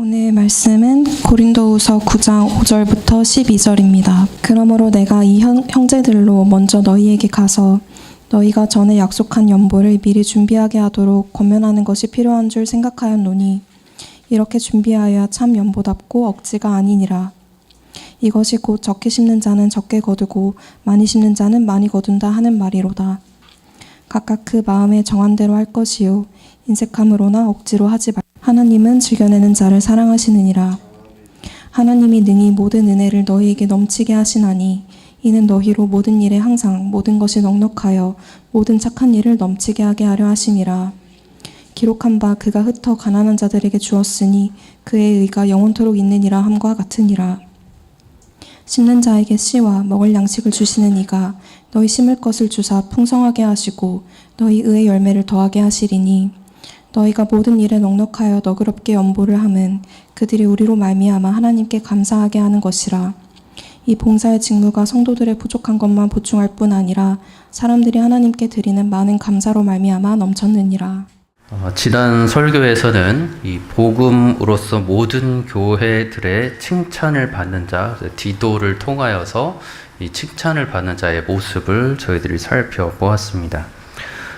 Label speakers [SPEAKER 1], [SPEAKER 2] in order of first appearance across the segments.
[SPEAKER 1] 오늘 말씀은 고린도후서 9장 5절부터 12절입니다. 그러므로 내가 이 형제들로 먼저 너희에게 가서 너희가 전에 약속한 연보를 미리 준비하게 하도록 권면하는 것이 필요한 줄 생각하였노니 이렇게 준비하여야 참 연보답고 억지가 아니니라. 이것이 곧 적게 심는 자는 적게 거두고 많이 심는 자는 많이 거둔다 하는 말이로다. 각각 그 마음에 정한 대로 할 것이요 인색함으로나 억지로 하지 말고 하나님은 즐겨내는 자를 사랑하시느니라. 하나님이 능히 모든 은혜를 너희에게 넘치게 하시나니 이는 너희로 모든 일에 항상 모든 것이 넉넉하여 모든 착한 일을 넘치게 하게 하려 하심이라. 기록한 바 그가 흩어 가난한 자들에게 주었으니 그의 의가 영원토록 있느니라 함과 같으니라. 심는 자에게 씨와 먹을 양식을 주시는 이가 너희 심을 것을 주사 풍성하게 하시고 너희 의의 열매를 더하게 하시리니 너희가 모든 일에 넉넉하여 너그럽게 연보를 함은 그들이 우리로 말미암아 하나님께 감사하게 하는 것이라. 이 봉사의 직무가 성도들의 부족한 것만 보충할 뿐 아니라 사람들이 하나님께 드리는 많은 감사로 말미암아 넘쳤느니라.
[SPEAKER 2] 지난 설교에서는 이 복음으로서 모든 교회들의 칭찬을 받는 자, 디도를 통하여서 이 칭찬을 받는 자의 모습을 저희들이 살펴보았습니다.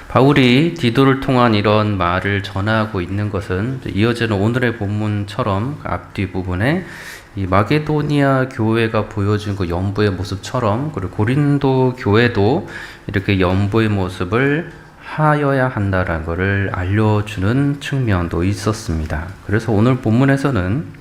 [SPEAKER 2] 바울이 디도를 통한 이런 말을 전하고 있는 것은 이어지는 오늘의 본문처럼 앞뒤 부분에 이 마게도니아 교회가 보여준 그 연보의 모습처럼 그리고 고린도 교회도 이렇게 연보의 모습을 하여야 한다라는 것을 알려주는 측면도 있었습니다. 그래서 오늘 본문에서는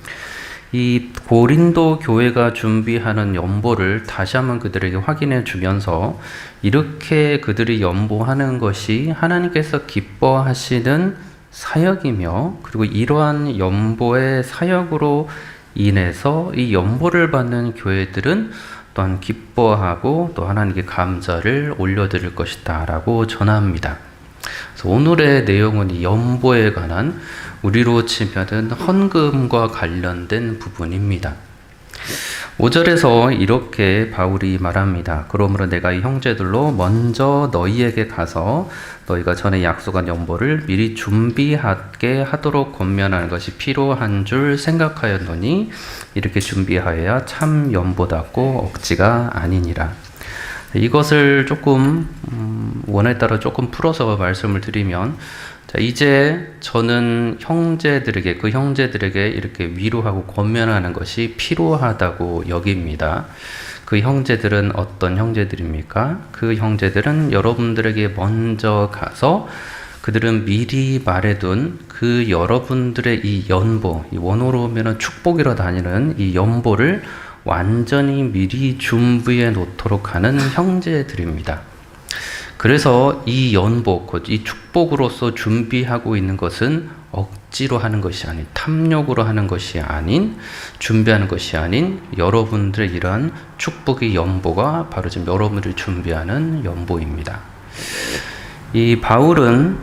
[SPEAKER 2] 이 고린도 교회가 준비하는 연보를 다시 한번 그들에게 확인해 주면서 이렇게 그들이 연보하는 것이 하나님께서 기뻐하시는 사역이며 그리고 이러한 연보의 사역으로 인해서 이 연보를 받는 교회들은 또한 기뻐하고 또 하나님께 감사를 올려드릴 것이다 라고 전합니다. 그래서 오늘의 내용은 이 연보에 관한 우리로 치면은 헌금과 관련된 부분입니다. 5절에서 이렇게 바울이 말합니다. 그러므로 내가 이 형제들로 먼저 너희에게 가서 너희가 전에 약속한 연보를 미리 준비하게 하도록 권면하는 것이 필요한 줄 생각하였노니 이렇게 준비하여야 참 연보답고 억지가 아니니라. 이것을 조금 원에 따라 조금 풀어서 말씀을 드리면 자, 이제 저는 형제들에게 그 형제들에게 이렇게 위로하고 권면하는 것이 필요하다고 여깁니다. 그 형제들은 어떤 형제들입니까? 그 형제들은 여러분들에게 먼저 가서 그들은 미리 말해둔 그 여러분들의 이 연보, 이 원어로 하면 축복이라 다니는 이 연보를 완전히 미리 준비해 놓도록 하는 형제들입니다. 그래서 이 연보, 이 축복으로서 준비하고 있는 것은 억지로 하는 것이 아닌, 탐욕으로 하는 것이 아닌, 준비하는 것이 아닌 여러분들의 이러한 축복의 연보가 바로 지금 여러분들이 준비하는 연보입니다. 이 바울은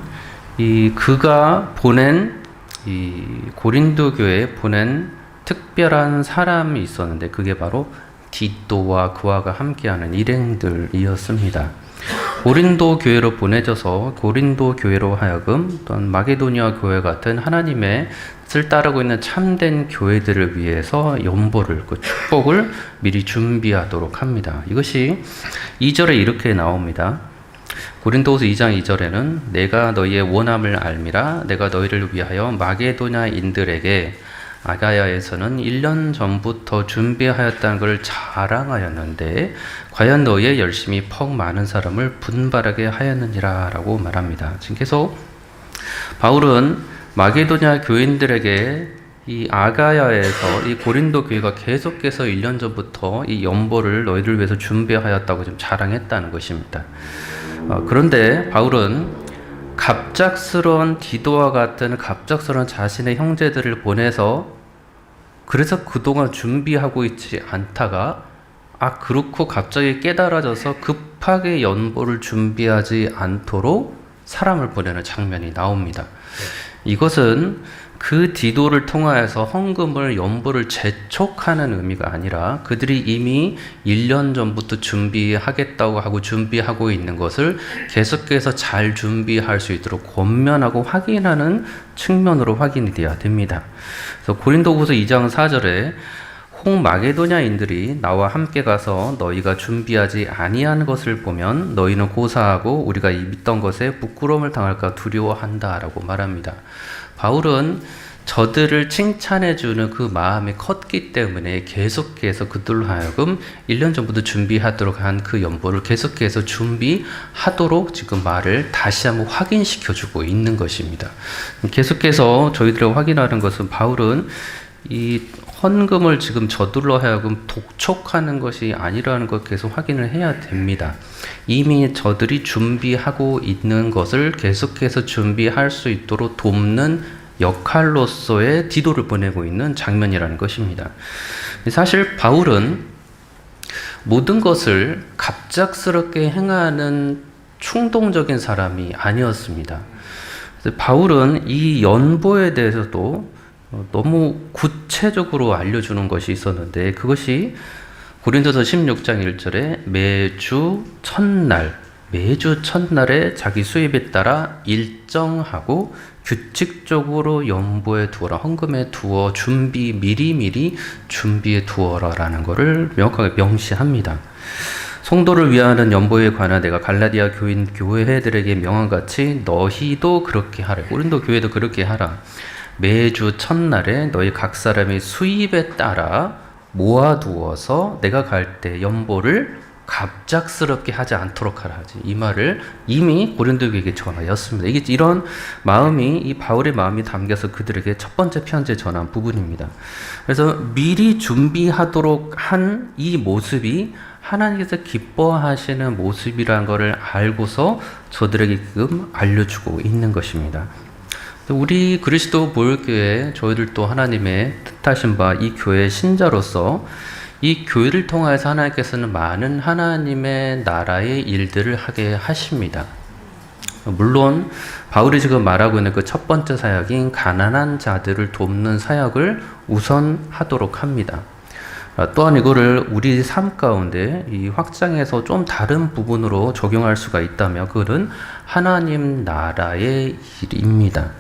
[SPEAKER 2] 그가 보낸 이 고린도 교회에 보낸 특별한 사람이 있었는데 그게 바로 디도와 그와가 함께하는 일행들이었습니다. 고린도 교회로 보내져서 고린도 교회로 하여금 또한 마게도니아 교회 같은 하나님의 뜻을 따르고 있는 참된 교회들을 위해서 연보를 그 축복을 미리 준비하도록 합니다. 이것이 2절에 이렇게 나옵니다. 고린도후서 2장 2절에는 내가 너희의 원함을 알미라 내가 너희를 위하여 마게도냐인들에게 아가야에서는 1년 전부터 준비하였다는 것을 자랑하였는데 과연 너희의 열심이 퍽 많은 사람을 분발하게 하였느니라 라고 말합니다. 지금 계속 바울은 마게도냐 교인들에게 이 아가야에서 이 고린도 교회가 계속해서 1년 전부터 이 연보를 너희를 위해서 준비하였다고 지금 자랑했다는 것입니다. 그런데 바울은 갑작스러운 디도와 같은 갑작스러운 자신의 형제들을 보내서 그래서 그동안 준비하고 있지 않다가 그렇고 갑자기 깨달아져서 급하게 연보를 준비하지 않도록 사람을 보내는 장면이 나옵니다. 이것은 그 디도를 통하여서 헌금을 연보를 재촉하는 의미가 아니라 그들이 이미 1년 전부터 준비하겠다고 하고 준비하고 있는 것을 계속해서 잘 준비할 수 있도록 권면하고 확인하는 측면으로 확인이 되어야 됩니다. 그래서 고린도후서 2장 4절에 홍마게도냐인들이 나와 함께 가서 너희가 준비하지 아니한 것을 보면 너희는 고사하고 우리가 믿던 것에 부끄러움을 당할까 두려워한다라고 말합니다. 바울은 저들을 칭찬해주는 그 마음이 컸기 때문에 계속해서 그들로 하여금 1년 전부터 준비하도록 한 그 연보를 계속해서 준비하도록 지금 말을 다시 한번 확인시켜주고 있는 것입니다. 계속해서 저희들을 확인하는 것은 바울은 이 헌금을 지금 저들로 하여금 독촉하는 것이 아니라는 걸 계속 확인을 해야 됩니다. 이미 저들이 준비하고 있는 것을 계속해서 준비할 수 있도록 돕는 역할로서의 디도를 보내고 있는 장면이라는 것입니다. 사실 바울은 모든 것을 갑작스럽게 행하는 충동적인 사람이 아니었습니다. 바울은 이 연보에 대해서도 너무 구체적으로 알려주는 것이 있었는데 그것이 고린도서 16장 1절에 매주 첫날에 자기 수입에 따라 일정하고 규칙적으로 연보에 두어라, 헌금에 두어 미리 준비해 두어라라는 것을 명확하게 명시합니다. 성도를 위하는 연보에 관한 내가 갈라디아 교회들에게 명한같이 너희도 그렇게 하라. 고린도 교회도 그렇게 하라. 매주 첫날에 너희 각 사람의 수입에 따라 모아두어서 내가 갈 때 연보를 갑작스럽게 하지 않도록 하라 하지. 이 말을 이미 고린도교에게 전하였습니다. 이게 이런 마음이 이 바울의 마음이 담겨서 그들에게 첫 번째 편지에 전한 부분입니다. 그래서 미리 준비하도록 한 이 모습이 하나님께서 기뻐하시는 모습이라는 것을 알고서 저들에게 지금 알려주고 있는 것입니다. 우리 그리스도 보혈교회 저희들도 하나님의 뜻하신 바 이 교회의 신자로서 이 교회를 통하여서 하나님께서는 많은 하나님의 나라의 일들을 하게 하십니다. 물론 바울이 지금 말하고 있는 그 첫 번째 사역인 가난한 자들을 돕는 사역을 우선 하도록 합니다. 또한 이거를 우리 삶 가운데 이 확장해서 좀 다른 부분으로 적용할 수가 있다면 그것은 하나님 나라의 일입니다.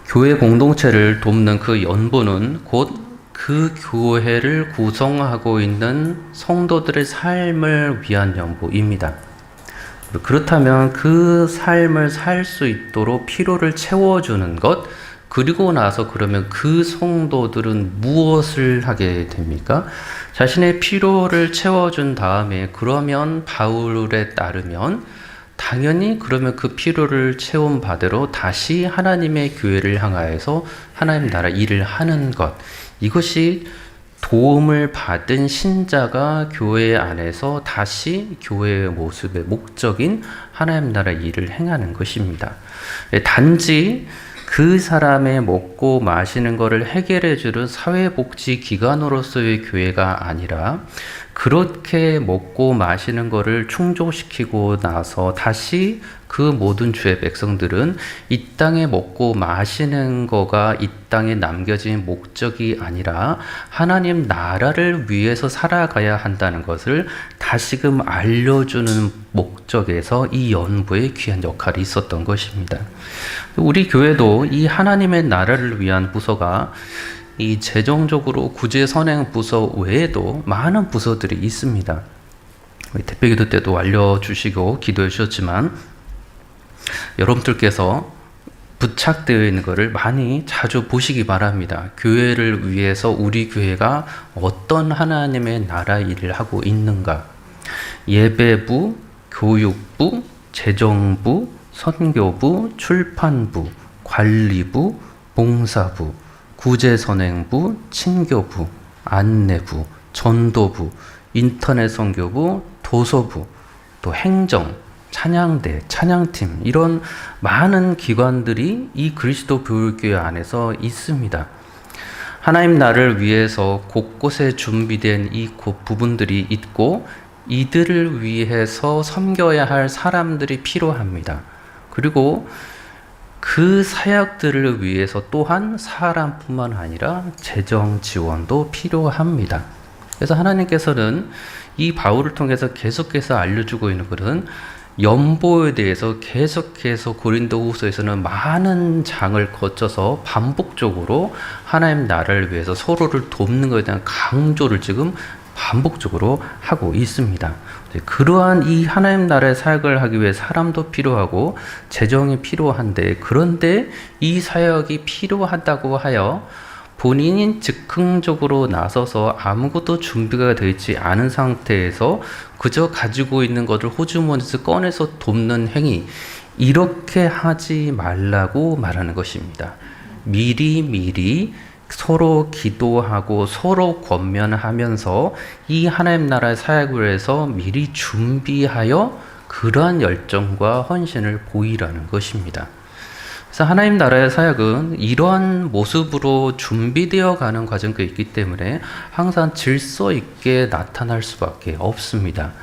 [SPEAKER 2] 교회 공동체를 돕는 그 연보는 곧 그 교회를 구성하고 있는 성도들의 삶을 위한 연보입니다. 그렇다면 그 삶을 살 수 있도록 필요를 채워주는 것, 그리고 나서 그러면 그 성도들은 무엇을 하게 됩니까? 자신의 필요를 채워준 다음에 그러면 바울에 따르면 당연히 그러면 그 필요를 채운 바대로 다시 하나님의 교회를 향하여서 하나님 나라 일을 하는 것, 이것이 도움을 받은 신자가 교회 안에서 다시 교회의 모습의 목적인 하나님 나라 일을 행하는 것입니다. 단지 그 사람의 먹고 마시는 것을 해결해 주는 사회복지기관으로서의 교회가 아니라 그렇게 먹고 마시는 것을 충족시키고 나서 다시 그 모든 주의 백성들은 이 땅에 먹고 마시는 거가 이 땅에 남겨진 목적이 아니라 하나님 나라를 위해서 살아가야 한다는 것을 다시금 알려주는 목적에서 이 연보의 귀한 역할이 있었던 것입니다. 우리 교회도 이 하나님의 나라를 위한 부서가 이 재정적으로 구제 선행 부서 외에도 많은 부서들이 있습니다. 대표기도 때도 알려주시고 기도해 주셨지만 여러분들께서 부착되어 있는 것을 많이 자주 보시기 바랍니다. 교회를 위해서 우리 교회가 어떤 하나님의 나라 일을 하고 있는가? 예배부, 교육부, 재정부, 선교부, 출판부, 관리부, 봉사부, 구제선행부, 친교부, 안내부, 전도부, 인터넷 선교부, 도서부, 또 행정, 찬양대, 찬양팀, 이런 많은 기관들이 이 그리스도 교회교회 안에서 있습니다. 하나님 나라를 위해서 곳곳에 준비된 이 부분들이 있고 이들을 위해서 섬겨야 할 사람들이 필요합니다. 그리고 그 사역들을 위해서 또한 사람뿐만 아니라 재정 지원도 필요합니다. 그래서 하나님께서는 이 바울을 통해서 계속해서 알려주고 있는 것은 연보에 대해서 계속해서 고린도후서에서는 많은 장을 거쳐서 반복적으로 하나님 나라를 위해서 서로를 돕는 것에 대한 강조를 지금 반복적으로 하고 있습니다. 그러한 이 하나님 나라의 사역을 하기 위해 사람도 필요하고 재정이 필요한데, 그런데 이 사역이 필요하다고 하여 본인이 즉흥적으로 나서서 아무것도 준비가 되어 있지 않은 상태에서 그저 가지고 있는 것을 호주머니에서 꺼내서 돕는 행위, 이렇게 하지 말라고 말하는 것입니다. 미리 서로 기도하고 서로 권면하면서 이 하나님 나라의 사역을 위해서 미리 준비하여 그러한 열정과 헌신을 보이라는 것입니다. 그래서 하나님 나라의 사역은 이러한 모습으로 준비되어 가는 과정이 있기 때문에 항상 질서 있게 나타날 수밖에 없습니다.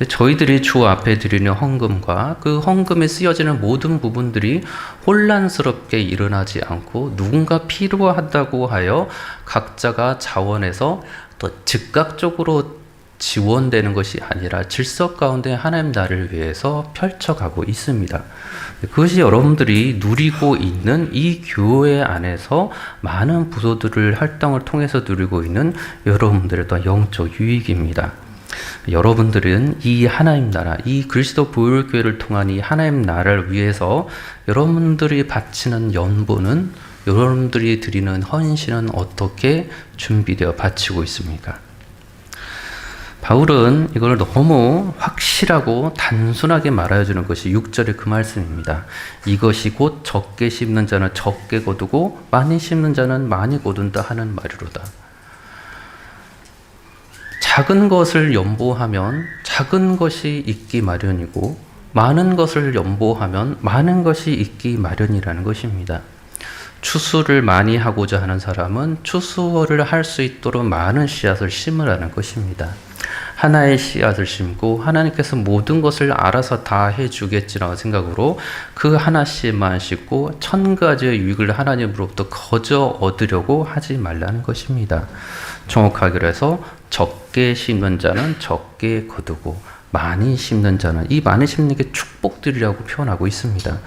[SPEAKER 2] 저희들이 주 앞에 드리는 헌금과 그 헌금에 쓰여지는 모든 부분들이 혼란스럽게 일어나지 않고 누군가 필요하다고 하여 각자가 자원해서 또 즉각적으로 지원되는 것이 아니라 질서 가운데 하나님 나라를 위해서 펼쳐가고 있습니다. 그것이 여러분들이 누리고 있는 이 교회 안에서 많은 부서들을 활동을 통해서 누리고 있는 여러분들의 또 영적 유익입니다. 여러분들은 이 하나님 나라, 이 그리스도 보혈교회를 통한 이 하나님 나라를 위해서 여러분들이 바치는 연보는, 여러분들이 드리는 헌신은 어떻게 준비되어 바치고 있습니까? 바울은 이걸 너무 확실하고 단순하게 말해주는 것이 6절의 그 말씀입니다. 이것이 곧 적게 심는 자는 적게 거두고 많이 심는 자는 많이 거둔다 하는 말이로다. 작은 것을 연보하면 작은 것이 있기 마련이고, 많은 것을 연보하면 많은 것이 있기 마련이라는 것입니다. 추수를 많이 하고자 하는 사람은 추수를 할 수 있도록 많은 씨앗을 심으라는 것입니다. 하나의 씨앗을 심고 하나님께서 모든 것을 알아서 다 해주겠지라는 생각으로 그 하나씩만 심고 1000가지의 유익을 하나님으로부터 거저 얻으려고 하지 말라는 것입니다. 정확하게 해서 적게 심는 자는 적게 거두고 많이 심는 자는, 이 많이 심는 게 축복들이라고 표현하고 있습니다.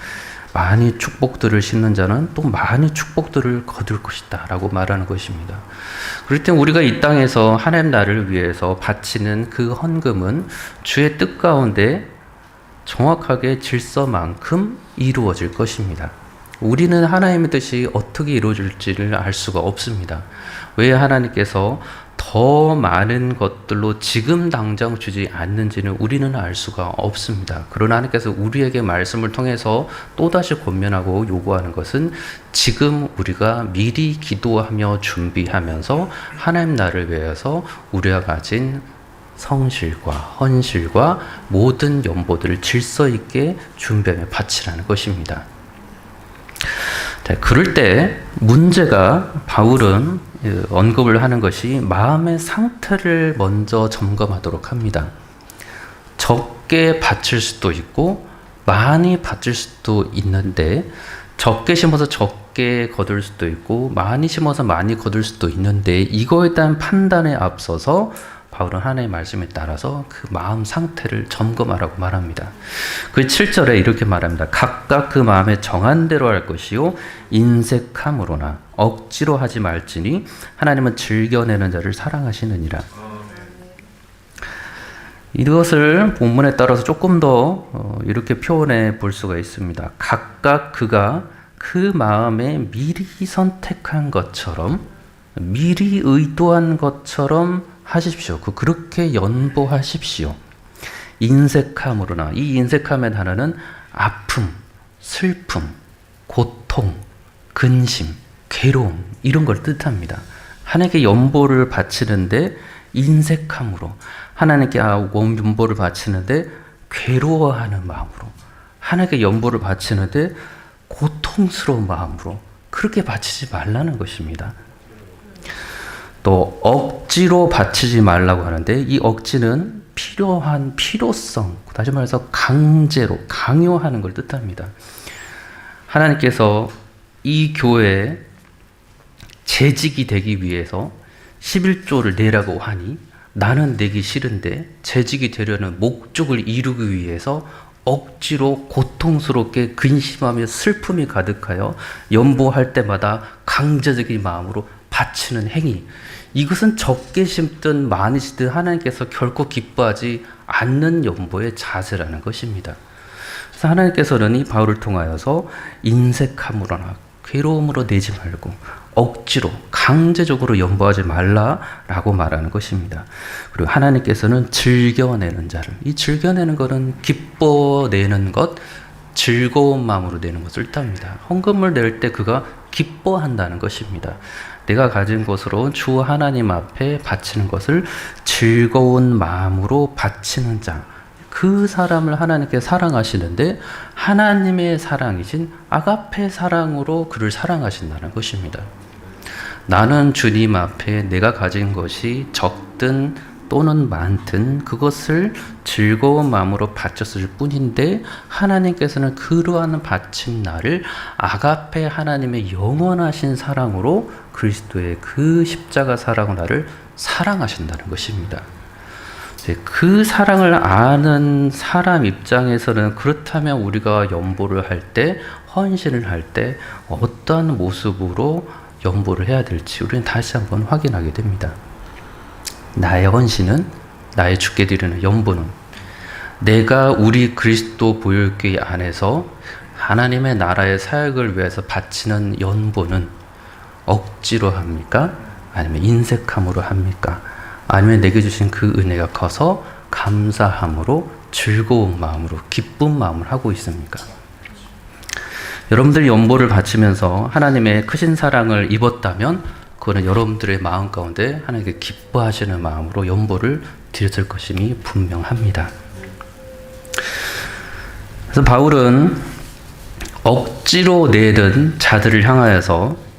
[SPEAKER 2] 많이 축복들을 심는 자는 또 많이 축복들을 거둘 것이다 라고 말하는 것입니다. 그럴 때 우리가 이 땅에서 하나님 나라를 위해서 바치는 그 헌금은 주의 뜻 가운데 정확하게 질서만큼 이루어질 것입니다. 우리는 하나님의 뜻이 어떻게 이루어질지를 알 수가 없습니다. 왜 하나님께서 더 많은 것들로 지금 당장 주지 않는지는 우리는 알 수가 없습니다. 그러나 하나님께서 우리에게 말씀을 통해서 또다시 권면하고 요구하는 것은 지금 우리가 미리 기도하며 준비하면서 하나님 나라를 위해서 우리가 가진 성실과 헌실과 모든 연보들을 질서 있게 준비하며 바치라는 것입니다. 그럴 때 문제가, 바울은 언급을 하는 것이 마음의 상태를 먼저 점검하도록 합니다. 적게 바칠 수도 있고 많이 바칠 수도 있는데, 적게 심어서 적게 거둘 수도 있고 많이 심어서 많이 거둘 수도 있는데, 이거에 대한 판단에 앞서서 바울은 하나님의 말씀에 따라서 그 마음 상태를 점검하라고 말합니다. 그 7절에 이렇게 말합니다. 각각 그 마음에 정한 대로 할 것이요 인색함으로나 억지로 하지 말지니 하나님은 즐겨내는 자를 사랑하시느니라. 이것을 본문에 따라서 조금 더 이렇게 표현해 볼 수가 있습니다. 각각 그가 그 마음에 미리 선택한 것처럼, 미리 의도한 것처럼 하십시오. 그렇게 연보하십시오. 인색함으로나, 이 인색함의 단어는 아픔, 슬픔, 고통, 근심, 괴로움, 이런 걸 뜻합니다. 하나님께 연보를 바치는데 인색함으로, 하나님께 연보를 바치는데 괴로워하는 마음으로, 하나님께 연보를 바치는데 고통스러운 마음으로 그렇게 바치지 말라는 것입니다. 또 억지로 바치지 말라고 하는데, 이 억지는 필요한 필요성, 다시 말해서 강제로, 강요하는 걸 뜻합니다. 하나님께서 이 교회에 재직이 되기 위해서 11조를 내라고 하니 나는 내기 싫은데 재직이 되려는 목적을 이루기 위해서 억지로 고통스럽게 근심하며 슬픔이 가득하여 연보할 때마다 강제적인 마음으로 바치는 행위, 이것은 적게 심든 많이 심든 하나님께서 결코 기뻐하지 않는 연보의 자세라는 것입니다. 그래서 하나님께서는 이 바울을 통하여서 인색함으로나 괴로움으로 내지 말고 억지로 강제적으로 연보하지 말라라고 말하는 것입니다. 그리고 하나님께서는 즐겨내는 자를, 이 즐겨내는 것은 기뻐내는 것, 즐거운 마음으로 내는 것을 뜻합니다. 헌금을 낼 때 그가 기뻐한다는 것입니다. 내가 가진 것으로 주 하나님 앞에 바치는 것을 즐거운 마음으로 바치는 자, 그 사람을 하나님께 사랑하시는데 하나님의 사랑이신 아가페 사랑으로 그를 사랑하신다는 것입니다. 나는 주님 앞에 내가 가진 것이 적든 또는 많든 그것을 즐거운 마음으로 바쳤을 뿐인데 하나님께서는 그러한 바친 나를 아가페 하나님의 영원하신 사랑으로 그리스도의 그 십자가 사랑으로 나를 사랑하신다는 것입니다. 그 사랑을 아는 사람 입장에서는 그렇다면 우리가 연보를 할 때, 헌신을 할 때 어떠한 모습으로 연보를 해야 될지 우리는 다시 한번 확인하게 됩니다. 나의 헌신은, 나의 주께 드리는 연보는 내가 우리 그리스도 보혈교회 안에서 하나님의 나라의 사역을 위해서 바치는 연보는 억지로 합니까? 아니면 인색함으로 합니까? 아니면 내게 주신 그 은혜가 커서 감사함으로 즐거운 마음으로 기쁜 마음을 하고 있습니까? 여러분들이 연보를 바치면서 하나님의 크신 사랑을 입었다면 그거는 여러분들의 마음 가운데 하나님께 기뻐하시는 마음으로 연보를 드렸을 것임이 분명합니다. 그래서 바울은 억지로 내든 자들을 향하여서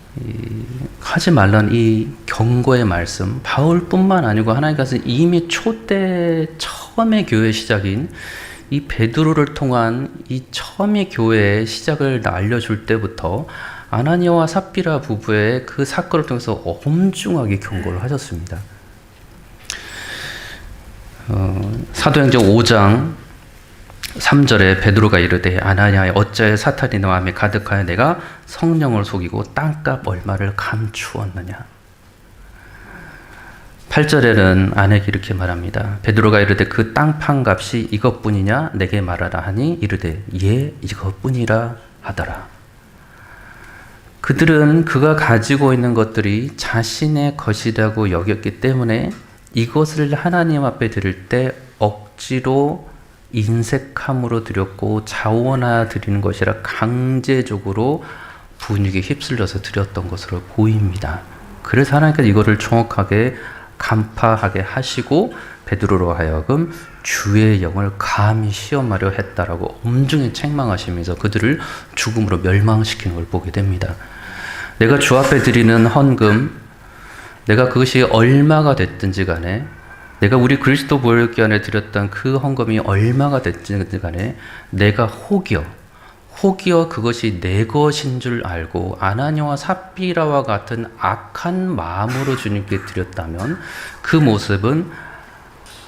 [SPEAKER 2] 하지 말라는 이 경고의 말씀, 바울뿐만 아니고 하나님께서 이미 초대 처음의 교회 시작인 이 베드로를 통한 이 처음의 교회의 시작을 알려줄 때부터 아나니아와 삽비라 부부의 그 사건을 통해서 엄중하게 경고를 하셨습니다. 사도행전 5장 3절에 베드로가 이르되 아나니아의 어찌하여 사탄이 너 마음에 가득하여 내가 성령을 속이고 땅값 얼마를 감추었느냐. 8절에는 아내에게 이렇게 말합니다. 베드로가 이르되 그 땅판 값이 이것뿐이냐 내게 말하라 하니 이르되 예 이것뿐이라 하더라. 그들은 그가 가지고 있는 것들이 자신의 것이라고 여겼기 때문에 이것을 하나님 앞에 드릴 때 억지로 인색함으로 드렸고 자원하여 드리는 것이라 강제적으로 분위기에 휩쓸려서 드렸던 것으로 보입니다. 그래서 하나님께서 이거를 정확하게 간파하게 하시고 베드로로 하여금 주의 영을 감히 시험하려 했다라고 엄중히 책망하시면서 그들을 죽음으로 멸망시키는 걸 보게 됩니다. 내가 주 앞에 드리는 헌금, 내가 그것이 얼마가 됐든지 간에, 내가 우리 그리스도 보혈교회 안에 드렸던 그 헌금이 얼마가 됐든지 간에 내가 혹여 그것이 내 것인 줄 알고 아나니아와 삽비라와 같은 악한 마음으로 주님께 드렸다면 그 모습은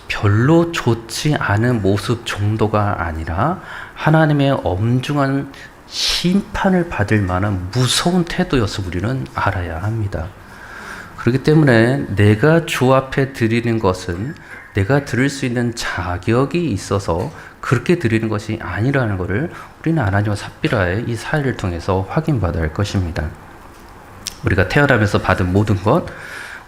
[SPEAKER 2] 별로 좋지 않은 모습 정도가 아니라 하나님의 엄중한 심판을 받을 만한 무서운 태도였어 우리는 알아야 합니다. 그렇기 때문에 내가 주 앞에 드리는 것은 내가 드릴 수 있는 자격이 있어서 그렇게 드리는 것이 아니라는 것을 우리는 아나니아와 삽비라의 이 사례를 통해서 확인받아야 할 것입니다. 우리가 태어나면서 받은 모든 것,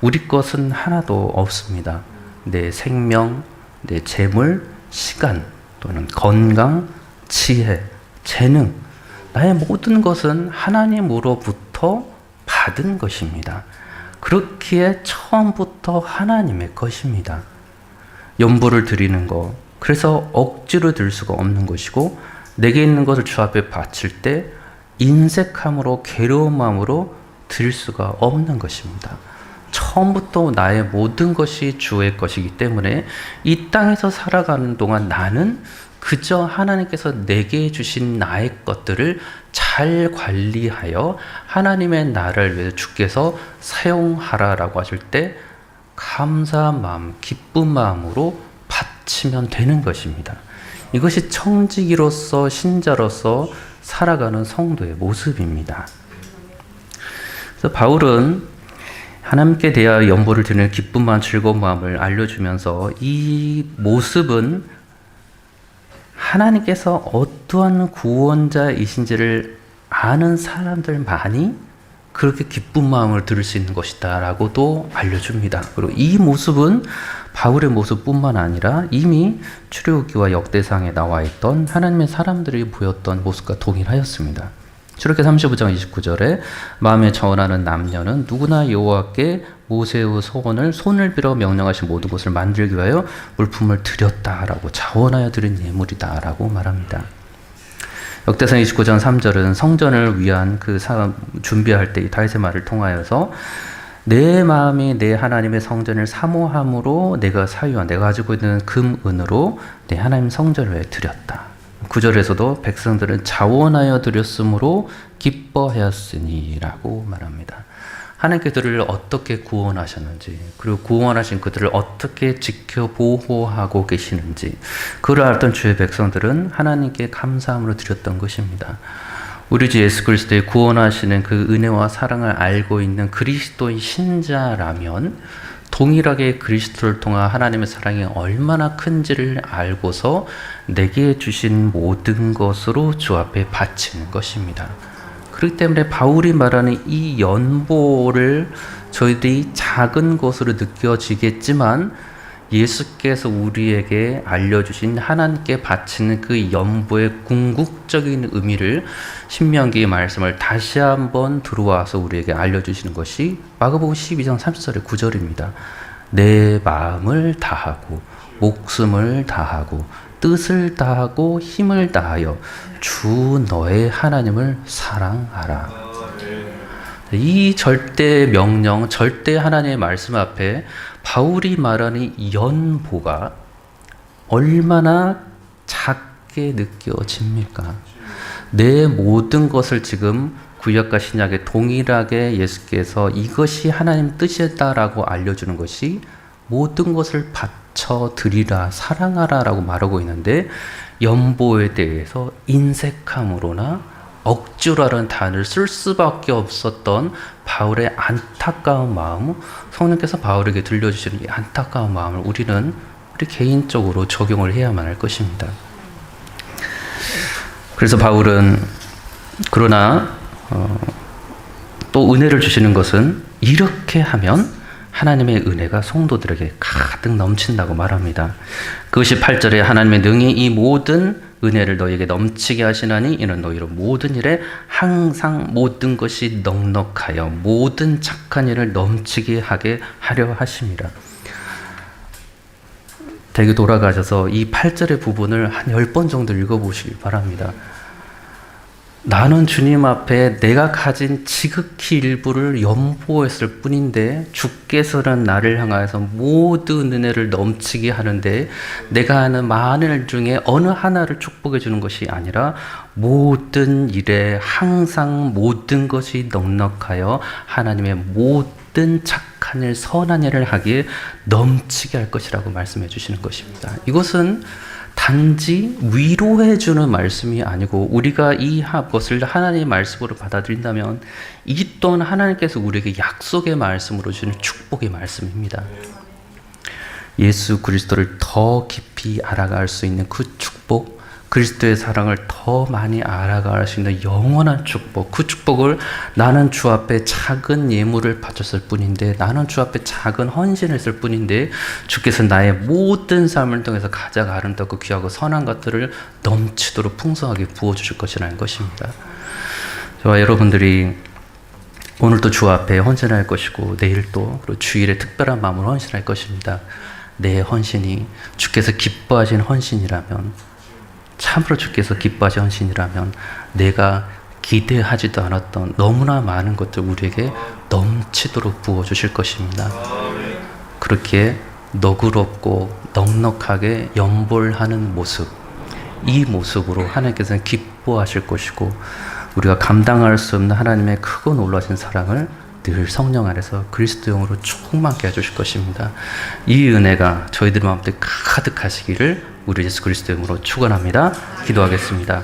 [SPEAKER 2] 우리 것은 하나도 없습니다. 내 생명, 내 재물, 시간, 또는 건강, 지혜, 재능, 나의 모든 것은 하나님으로부터 받은 것입니다. 그렇기에 처음부터 하나님의 것입니다. 연보를 드리는 것, 그래서 억지로 들 수가 없는 것이고 내게 있는 것을 주 앞에 바칠 때 인색함으로 괴로운 마음으로 드릴 수가 없는 것입니다. 처음부터 나의 모든 것이 주의 것이기 때문에 이 땅에서 살아가는 동안 나는 그저 하나님께서 내게 주신 나의 것들을 잘 관리하여 하나님의 나라를 위해서 주께서 사용하라라고 하실 때 감사한 마음, 기쁜 마음으로 바치면 되는 것입니다. 이것이 청지기로서 신자로서 살아가는 성도의 모습입니다. 그래서 바울은 하나님께 대하여 연보를 드리는 기쁜 마음, 즐거운 마음을 알려주면서 이 모습은 하나님께서 어떠한 구원자이신지를 아는 사람들만이 그렇게 기쁜 마음을 들을 수 있는 것이다 라고도 알려줍니다. 그리고 이 모습은 바울의 모습뿐만 아니라 이미 출애굽기와 역대상에 나와 있던 하나님의 사람들이 보였던 모습과 동일하였습니다. 출애굽기 35장 29절에 마음에 전하는 남녀는 누구나 여호와께 모세의 소원을 손을 빌어 명령하신 모든 것을 만들기 위하여 물품을 드렸다라고 자원하여 드린 예물이다 라고 말합니다. 역대상 29장 3절은 성전을 위한 그 준비할 때 이 다윗의 말을 통하여서 내 마음이 내 하나님의 성전을 사모함으로 내가 사유한 내가 가지고 있는 금, 은으로 내 하나님 성전을 위해 드렸다. 9절에서도 백성들은 자원하여 드렸으므로 기뻐하였으니 라고 말합니다. 하나님께 그들을 어떻게 구원하셨는지, 그리고 구원하신 그들을 어떻게 지켜 보호하고 계시는지 그를 알았던 주의 백성들은 하나님께 감사함으로 드렸던 것입니다. 우리 주 예수 그리스도의 구원하시는 그 은혜와 사랑을 알고 있는 그리스도의 신자라면 동일하게 그리스도를 통한 하나님의 사랑이 얼마나 큰지를 알고서 내게 주신 모든 것으로 주 앞에 바치는 것입니다. 그렇기 때문에 바울이 말하는 이 연보를 저희들이 작은 것으로 느껴지겠지만 예수께서 우리에게 알려주신 하나님께 바치는 그 연보의 궁극적인 의미를 신명기의 말씀을 다시 한번 들어와서 우리에게 알려주시는 것이 마가복음 12장 30절의 9절입니다. 내 마음을 다하고 목숨을 다하고 뜻을 다하고 힘을 다하여 주 너의 하나님을 사랑하라. 이 절대 명령, 절대 하나님의 말씀 앞에 바울이 말하는 연보가 얼마나 작게 느껴집니까? 내 모든 것을 지금 구약과 신약에 동일하게 예수께서 이것이 하나님 뜻이다라고 알려주는 것이 모든 것을 바쳐 드리라, 사랑하라 라고 말하고 있는데 연보에 대해서 인색함으로나 억지로라는 단어를 쓸 수밖에 없었던 바울의 안타까운 마음, 성령께서 바울에게 들려주시는 이 안타까운 마음을 우리 개인적으로 적용을 해야만 할 것입니다. 그래서 바울은 그러나 또 은혜를 주시는 것은 이렇게 하면 하나님의 은혜가 성도들에게 가득 넘친다고 말합니다. 그것이 8절에 하나님의 능히 이 모든 은혜를 너희에게 넘치게 하시나니 이는 너희로 모든 일에 항상 모든 것이 넉넉하여 모든 착한 일을 넘치게 하게 하려 하심이라. 대개 돌아가셔서 이 8절의 부분을 한 10번 정도 읽어보시기 바랍니다. 나는 주님 앞에 내가 가진 지극히 일부를 연보했을 뿐인데 주께서는 나를 향하여서 모든 은혜를 넘치게 하는데 내가 하는 많은 일 중에 어느 하나를 축복해 주는 것이 아니라 모든 일에 항상 모든 것이 넉넉하여 하나님의 모든 착한 일, 선한 일을 하기에 넘치게 할 것이라고 말씀해 주시는 것입니다. 이것은 단지 위로해주는 말씀이 아니고 우리가 이 것을 하나님의 말씀으로 받아들인다면 이 또한 하나님께서 우리에게 약속의 말씀으로 주는 축복의 말씀입니다. 예수 그리스도를 더 깊이 알아갈 수 있는 그 축복, 그리스도의 사랑을 더 많이 알아갈 수 있는 영원한 축복, 그 축복을 나는 주 앞에 작은 예물을 바쳤을 뿐인데, 나는 주 앞에 작은 헌신을 했을 뿐인데 주께서 나의 모든 삶을 통해서 가장 아름답고 귀하고 선한 것들을 넘치도록 풍성하게 부어주실 것이라는 것입니다. 저와 여러분들이 오늘도 주 앞에 헌신할 것이고 내일도 그리고 주일에 특별한 마음으로 헌신할 것입니다. 내 헌신이 주께서 기뻐하신 헌신이라면, 참으로 주께서 기뻐하신 헌신이라면 내가 기대하지도 않았던 너무나 많은 것들 우리에게 넘치도록 부어주실 것입니다. 그렇게 너그럽고 넉넉하게 연보하는 모습, 이 모습으로 하나님께서는 기뻐하실 것이고 우리가 감당할 수 없는 하나님의 크고 놀라신 사랑을 늘 성령 안에서 그리스도용으로 충만케 해주실 것입니다. 이 은혜가 저희들 마음에 가득하시기를 우리 예수 그리스도용으로 축원합니다. 기도하겠습니다.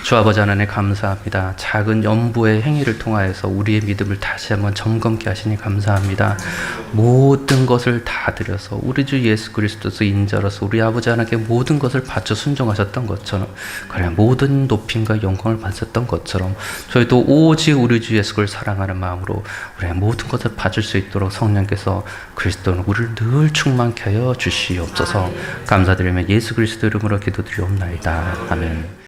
[SPEAKER 2] 주 아버지 하나님 감사합니다. 작은 연부의 행위를 통하여서 우리의 믿음을 다시 한번 점검케 하시니 감사합니다. 모든 것을 다 드려서 우리 주 예수 그리스도서 인자로서 우리 아버지 하나님께 모든 것을 바쳐 순종하셨던 것처럼, 그래 모든 높임과 영광을 받으셨던 것처럼 저희도 오직 우리 주 예수 그리스도를 사랑하는 마음으로 우리 모든 것을 바칠 수 있도록 성령께서 그리스도는 우리를 늘 충만케 하여 주시옵소서. 감사드리며 예수 그리스도 이름으로 기도드리옵나이다. 아멘.